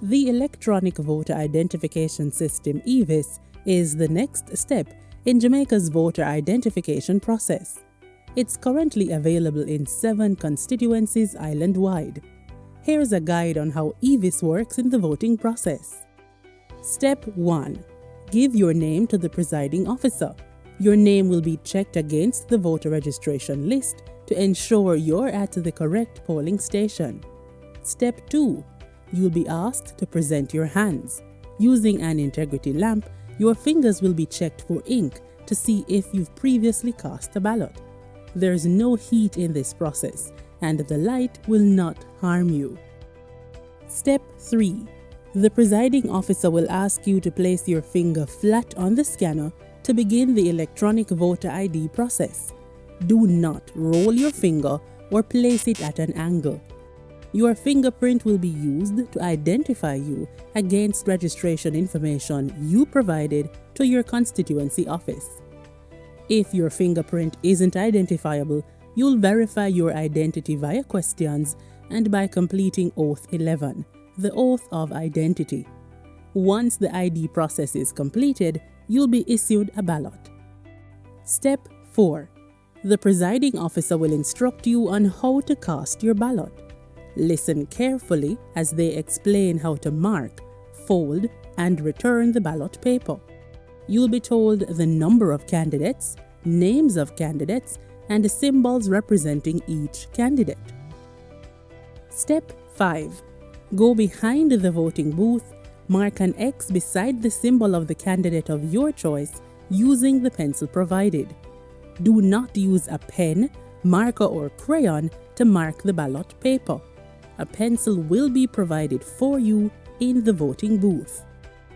The Electronic Voter Identification System EVIS is the next step in Jamaica's voter identification process. It's currently available in 7 constituencies island-wide. Here's a guide on how EVIS works in the voting process. Step 1. Give your name to the presiding officer. Your name will be checked against the voter registration list to ensure you're at the correct polling station. Step 2. You'll be asked to present your hands. Using an integrity lamp, your fingers will be checked for ink to see if you've previously cast a ballot. There's no heat in this process, and the light will not harm you. Step 3. The presiding officer will ask you to place your finger flat on the scanner to begin the electronic voter ID process. Do not roll your finger or place it at an angle. Your fingerprint will be used to identify you against registration information you provided to your constituency office. If your fingerprint isn't identifiable, you'll verify your identity via questions and by completing Oath 11, the Oath of Identity. Once the ID process is completed, you'll be issued a ballot. Step 4. The presiding officer will instruct you on how to cast your ballot. Listen carefully as they explain how to mark, fold, and return the ballot paper. You'll be told the number of candidates, names of candidates, and the symbols representing each candidate. Step 5. Go behind the voting booth, mark an X beside the symbol of the candidate of your choice using the pencil provided. Do not use a pen, marker, or crayon to mark the ballot paper. A pencil will be provided for you in the voting booth.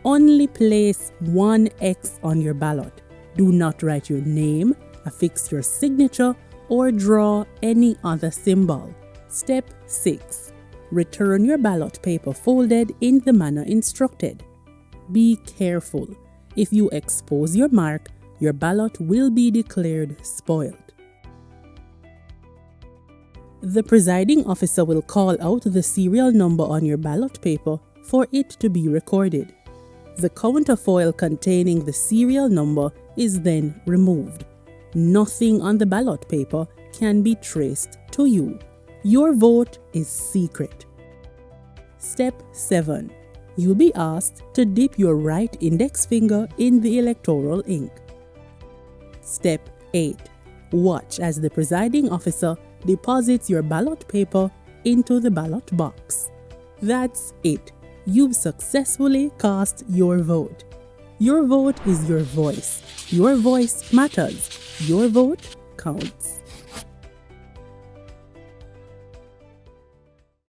Only place one X on your ballot. Do not write your name, affix your signature, or draw any other symbol. Step 6. Return your ballot paper folded in the manner instructed. Be careful. If you expose your mark, your ballot will be declared spoiled. The presiding officer will call out the serial number on your ballot paper for it to be recorded. The counterfoil containing the serial number is then removed. Nothing on the ballot paper can be traced to you. Your vote is secret. Step 7. You'll be asked to dip your right index finger in the electoral ink. Step 8. Watch as the presiding officer deposits your ballot paper into the ballot box. That's it. You've successfully cast your vote. Your vote is your voice. Your voice matters. Your vote counts.